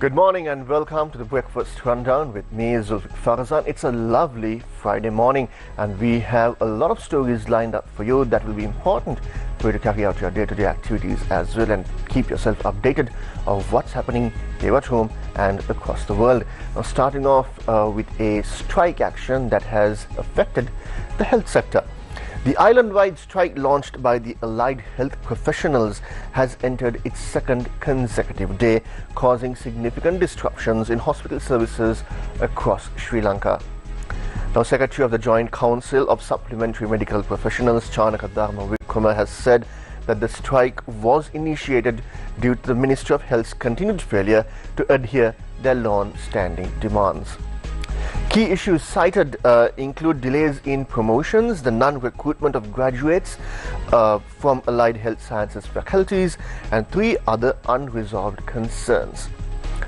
Good morning and welcome to the Breakfast Rundown with me, Zulfick Farzan. It's a lovely Friday morning and we have a lot of stories lined up for you that will be important for you to carry out your day-to-day activities as well and keep yourself updated of what's happening here at home and across the world. Now, starting off with a strike action that has affected the health sector. The island-wide strike launched by the allied health professionals has entered its second consecutive day, causing significant disruptions in hospital services across Sri Lanka. Now, Secretary of the Joint Council of Supplementary Medical Professionals, Chanaka Dharma Vikrama, has said that the strike was initiated due to the Ministry of Health's continued failure to adhere their long-standing demands. Key issues cited include delays in promotions, the non-recruitment of graduates from allied health sciences faculties, and 3 other unresolved concerns.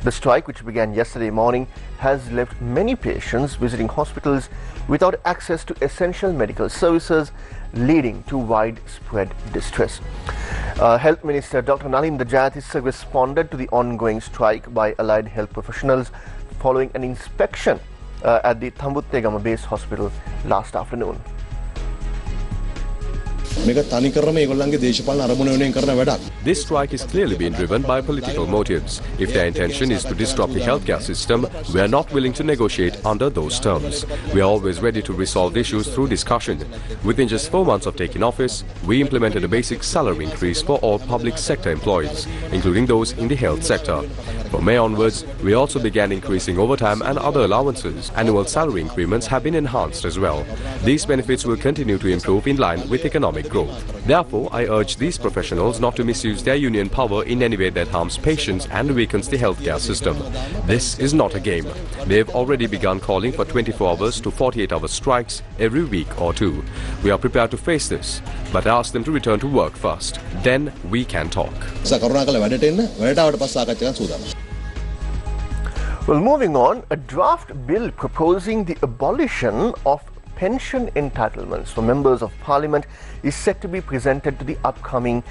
The strike, which began yesterday morning, has left many patients visiting hospitals without access to essential medical services, leading to widespread distress. Health Minister Dr. Nalinda Jayatissa responded to the ongoing strike by allied health professionals following an inspection at the Thambuttegama Base Hospital last afternoon. This strike is clearly being driven by political motives. If their intention is to disrupt the healthcare system, we are not willing to negotiate under those terms. We are always ready to resolve issues through discussion. Within just 4 months of taking office, we implemented a basic salary increase for all public sector employees, including those in the health sector. From May onwards, we also began increasing overtime and other allowances. Annual salary increments have been enhanced as well. These benefits will continue to improve in line with economic growth. Therefore, I urge these professionals not to misuse their union power in any way that harms patients and weakens the healthcare system. This is not a game. They have already begun calling for 24 hours to 48-hour strikes every week or 2. We are prepared to face this, but ask them to return to work first. Then we can talk. Well, moving on, a draft bill proposing the abolition of pension entitlements for members of parliament is set to be presented to the upcoming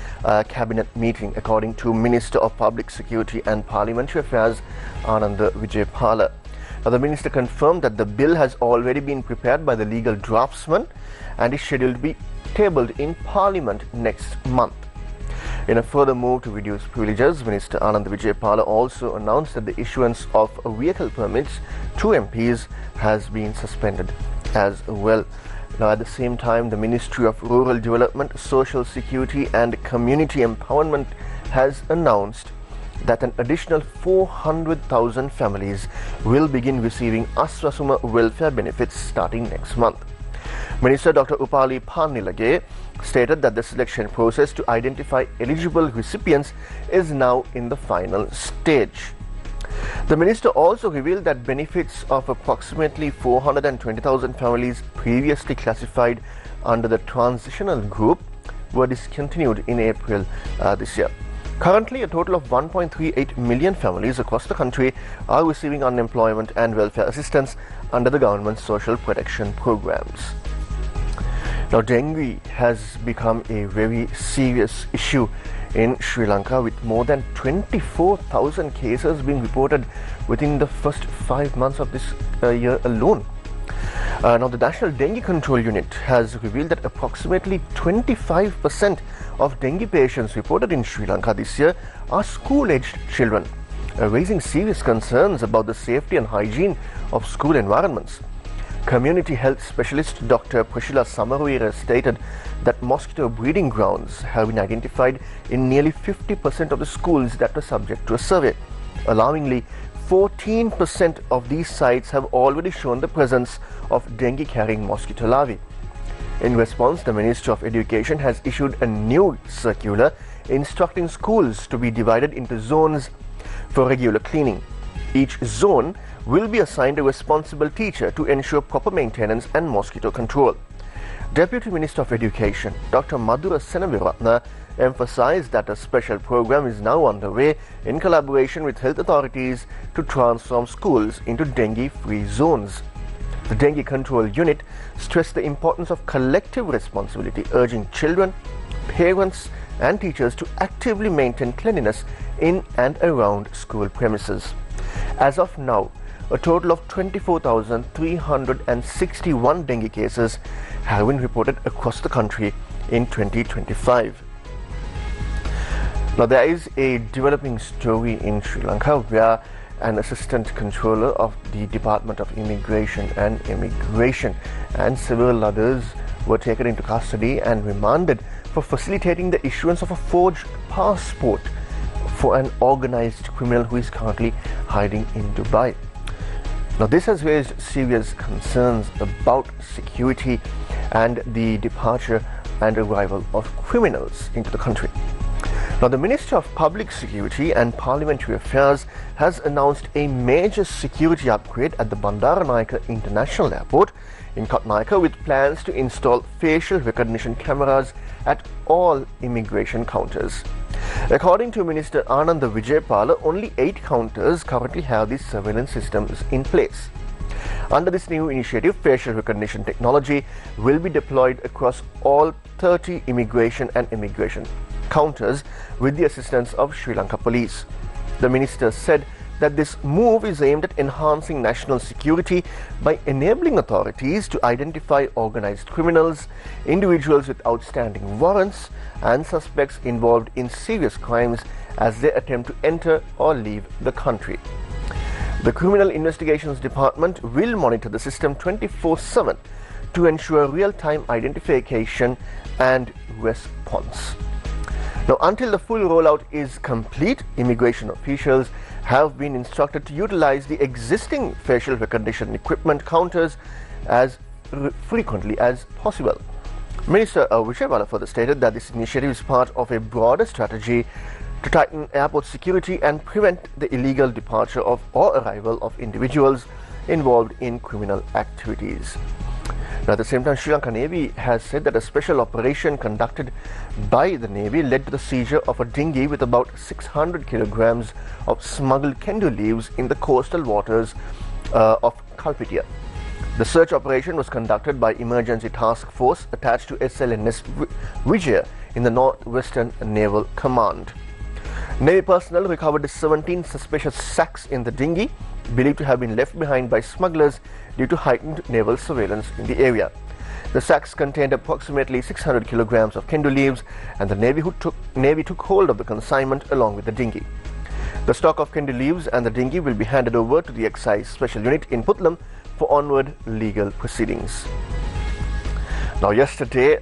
cabinet meeting, according to Minister of Public Security and Parliamentary Affairs Ananda Vijaypala. Now, the minister confirmed that the bill has already been prepared by the legal draftsman and is scheduled to be tabled in parliament next month. In a further move to reduce privileges, Minister Ananda Vijaypala also announced that the issuance of vehicle permits to MPs has been suspended as well. Now, at the same time, the Ministry of Rural Development, Social Security and Community Empowerment has announced that an additional 400,000 families will begin receiving Aswasuma welfare benefits starting next month. Minister Dr. Upali Pannilage stated that the selection process to identify eligible recipients is now in the final stage. The minister also revealed that benefits of approximately 420,000 families previously classified under the transitional group were discontinued in April this year. Currently, a total of 1.38 million families across the country are receiving unemployment and welfare assistance under the government's social protection programs. Now, dengue has become a very serious issue in Sri Lanka, with more than 24,000 cases being reported within the first 5 months of this year alone. Now, the National Dengue Control Unit has revealed that approximately 25% of dengue patients reported in Sri Lanka this year are school-aged children, raising serious concerns about the safety and hygiene of school environments. Community health specialist Dr. Prashila Samaruira stated that mosquito breeding grounds have been identified in nearly 50% of the schools that were subject to a survey. Alarmingly, 14% of these sites have already shown the presence of dengue-carrying mosquito larvae. In response, the Ministry of Education has issued a new circular instructing schools to be divided into zones for regular cleaning. Each zone will be assigned a responsible teacher to ensure proper maintenance and mosquito control. Deputy Minister of Education Dr. Madhura Senaviratna emphasized that a special program is now underway in collaboration with health authorities to transform schools into dengue-free zones. The Dengue Control Unit stressed the importance of collective responsibility, urging children, parents and teachers to actively maintain cleanliness in and around school premises. As of now, a total of 24,361 dengue cases have been reported across the country in 2025. Now, there is a developing story in Sri Lanka where an assistant controller of the Department of Immigration and several others were taken into custody and remanded for facilitating the issuance of a forged passport for an organized criminal who is currently hiding in Dubai. Now, this has raised serious concerns about security and the departure and arrival of criminals into the country. Now, the Minister of Public Security and Parliamentary Affairs has announced a major security upgrade at the Bandaranaike International Airport in Katnaika, with plans to install facial recognition cameras at all immigration counters. According to Minister Ananda Vijaypala, only 8 counters currently have these surveillance systems in place. Under this new initiative, facial recognition technology will be deployed across all 30 immigration counters with the assistance of Sri Lanka Police. The minister said that this move is aimed at enhancing national security by enabling authorities to identify organized criminals, individuals with outstanding warrants, and suspects involved in serious crimes as they attempt to enter or leave the country. The Criminal Investigations Department will monitor the system 24/7 to ensure real-time identification and response. Now, until the full rollout is complete, immigration officials have been instructed to utilize the existing facial recognition equipment counters as frequently as possible. Minister Vijaypala further stated that this initiative is part of a broader strategy to tighten airport security and prevent the illegal departure of or arrival of individuals involved in criminal activities. Now, at the same time, Sri Lanka Navy has said that a special operation conducted by the Navy led to the seizure of a dinghy with about 600 kilograms of smuggled kendo leaves in the coastal waters of Kalpitia. The search operation was conducted by Emergency Task Force attached to SLNS Vijaya in the Northwestern Naval Command. Navy personnel recovered 17 suspicious sacks in the dinghy, believed to have been left behind by smugglers due to heightened naval surveillance in the area. The sacks contained approximately 600 kilograms of kendo leaves, and the Navy took hold of the consignment along with the dinghy. The stock of kendo leaves and the dinghy will be handed over to the Excise Special Unit in Puttlam for onward legal proceedings. Now, yesterday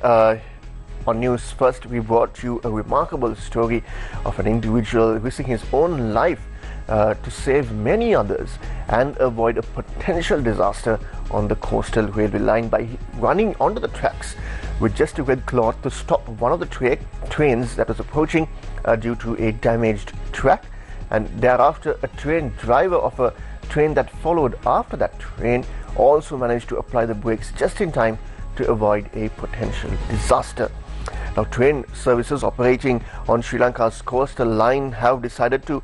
on Newsfirst, we brought you a remarkable story of an individual risking his own life to save many others and avoid a potential disaster on the coastal railway line by running onto the tracks with just a red cloth to stop one of the trains that was approaching due to a damaged track, and thereafter a train driver of a train that followed after that train also managed to apply the brakes just in time to avoid a potential disaster. Now, train services operating on Sri Lanka's coastal line have decided to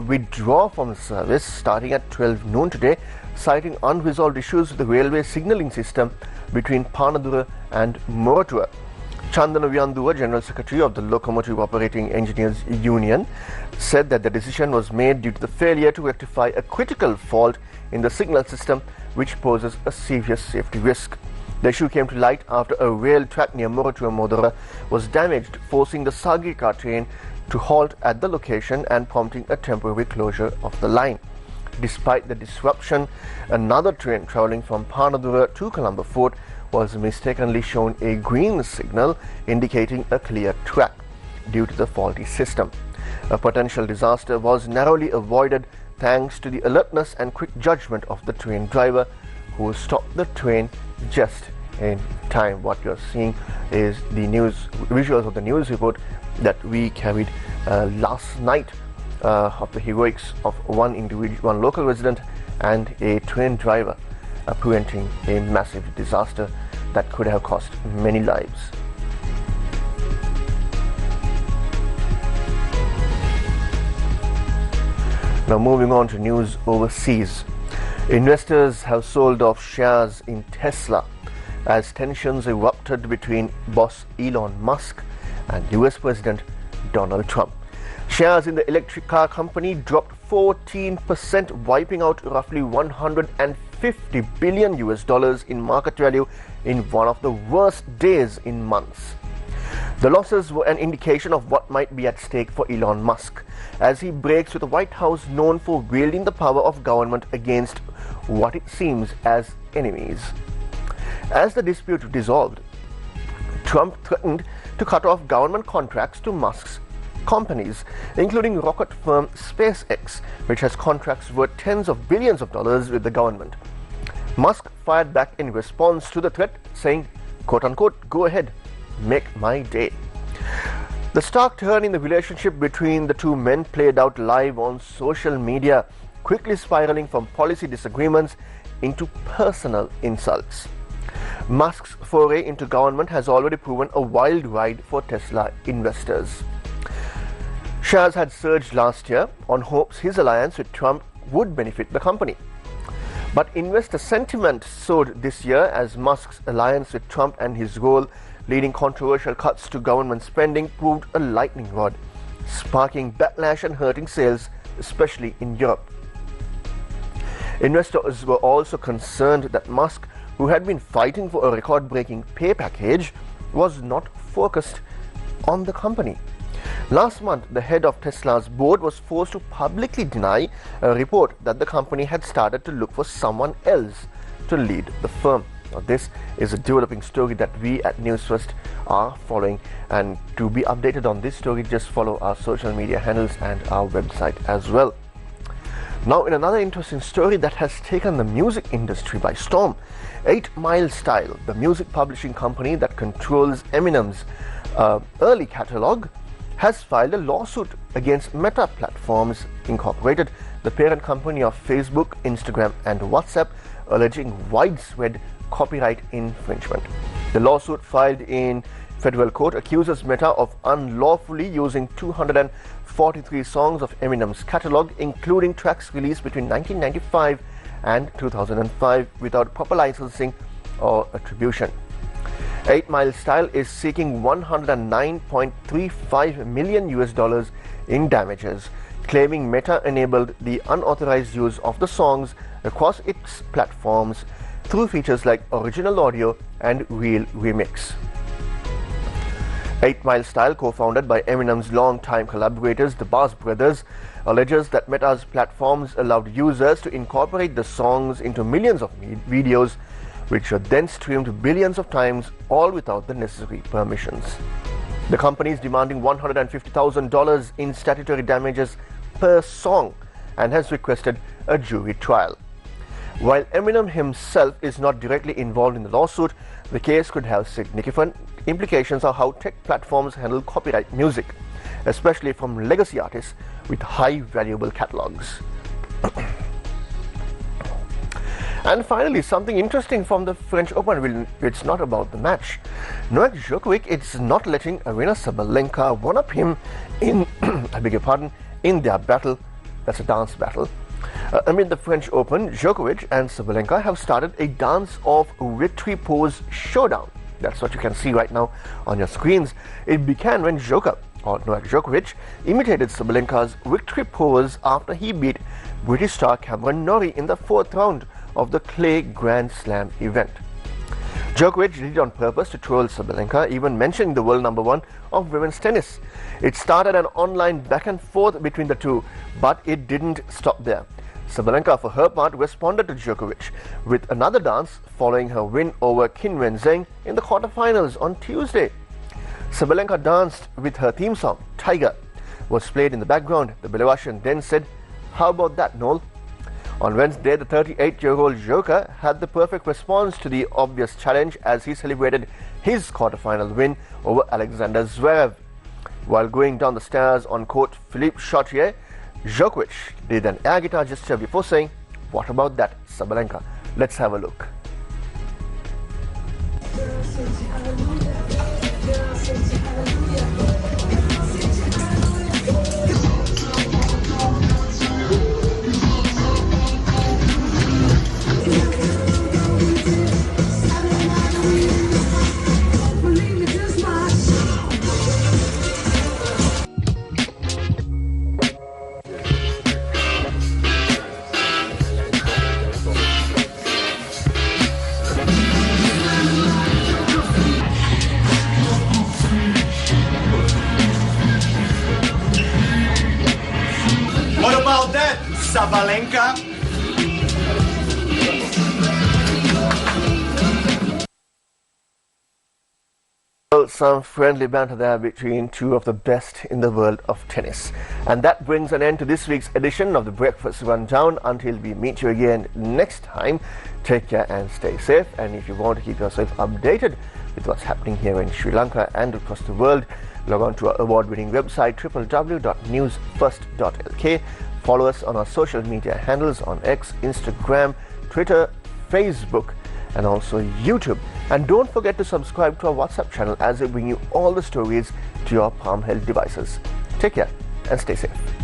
withdraw from the service starting at 12 noon today, citing unresolved issues with the railway signalling system between Panadura and Moratua. Chandana Viyanduwa, General Secretary of the Locomotive Operating Engineers Union, said that the decision was made due to the failure to rectify a critical fault in the signal system, which poses a serious safety risk. The issue came to light after a rail track near Moratua Modora was damaged, forcing the Sagika train to halt at the location and prompting a temporary closure of the line. Despite the disruption, another train travelling from Panadura to Colombo Fort was mistakenly shown a green signal indicating a clear track due to the faulty system. A potential disaster was narrowly avoided thanks to the alertness and quick judgment of the train driver, who stopped the train just in time. What you're seeing is the visuals of the news report that we carried last night of the heroics of one local resident and a train driver preventing a massive disaster that could have cost many lives. Now, moving on to news overseas. Investors have sold off shares in Tesla as tensions erupted between boss Elon Musk and US President Donald Trump. Shares in the electric car company dropped 14%, wiping out roughly 150 billion US dollars in market value in one of the worst days in months. The losses were an indication of what might be at stake for Elon Musk as he breaks with the White House known for wielding the power of government against what it seems as enemies. As the dispute dissolved, Trump threatened to cut off government contracts to Musk's companies, including rocket firm SpaceX, which has contracts worth tens of billions of dollars with the government. Musk fired back in response to the threat, saying, quote unquote, "Go ahead, make my day." The stark turn in the relationship between the two men played out live on social media, quickly spiraling from policy disagreements into personal insults. Musk's foray into government has already proven a wild ride for Tesla investors. Shares had surged last year on hopes his alliance with Trump would benefit the company. But investor sentiment soared this year as Musk's alliance with Trump and his role leading controversial cuts to government spending proved a lightning rod, sparking backlash and hurting sales, especially in Europe. Investors were also concerned that Musk, who had been fighting for a record-breaking pay package, was not focused on the company. Last month, the head of Tesla's board was forced to publicly deny a report that the company had started to look for someone else to lead the firm. Now, this is a developing story that we at Newsfirst are following, and to be updated on this story, just follow our social media handles and our website as well. Now, in another interesting story that has taken the music industry by storm, 8 Mile Style, the music publishing company that controls Eminem's early catalog, has filed a lawsuit against Meta Platforms Incorporated, the parent company of Facebook, Instagram, and WhatsApp, alleging widespread copyright infringement. The lawsuit filed in federal court accuses Meta of unlawfully using 243 songs of Eminem's catalog, including tracks released between 1995 and 2005, without proper licensing or attribution. 8 Mile Style is seeking $109.35 million US dollars in damages, claiming Meta enabled the unauthorized use of the songs across its platforms through features like original audio and real remix. 8 Mile Style, co-founded by Eminem's longtime collaborators, the Bass Brothers, alleges that Meta's platforms allowed users to incorporate the songs into millions of videos, which were then streamed billions of times, all without the necessary permissions. The company is demanding $150,000 in statutory damages per song and has requested a jury trial. While Eminem himself is not directly involved in the lawsuit, the case could have significant implications on how tech platforms handle copyright music, especially from legacy artists with high valuable catalogs. And finally, something interesting from the French Open. It's not about the match. Novak Djokovic is not letting Arina Sabalenka one-up him in, in their battle. That's a dance battle. Amid the French Open, Djokovic and Sabalenka have started a dance of victory pose showdown. That's what you can see right now on your screens. It began when Novak Djokovic imitated Sabalenka's victory pose after he beat British star Cameron Norrie in the 4th round of the Clay Grand Slam event. Djokovic did it on purpose to troll Sabalenka, even mentioning the world number 1 of women's tennis. It started an online back and forth between the two, but it didn't stop there. Sabalenka, for her part, responded to Djokovic with another dance following her win over Qin Wenzheng in the quarterfinals on Tuesday. Sabalenka danced with her theme song, Tiger, was played in the background. The Belarusian then said, "How about that, Noel?" On Wednesday, the 38-year-old Joker had the perfect response to the obvious challenge as he celebrated his quarterfinal win over Alexander Zverev. While going down the stairs on court Philippe Chatrier, Djokovic did an air guitar gesture before saying, "What about that, Sabalenka?" Let's have a look. Lanka. Well, some friendly banter there between two of the best in the world of tennis. And that brings an end to this week's edition of the Breakfast Rundown. Until we meet you again next time, take care and stay safe. And if you want to keep yourself updated with what's happening here in Sri Lanka and across the world, log on to our award-winning website www.newsfirst.lk. Follow us on our social media handles on X, Instagram, Twitter, Facebook, and also YouTube. And don't forget to subscribe to our WhatsApp channel as we bring you all the stories to your palm-held devices. Take care and stay safe.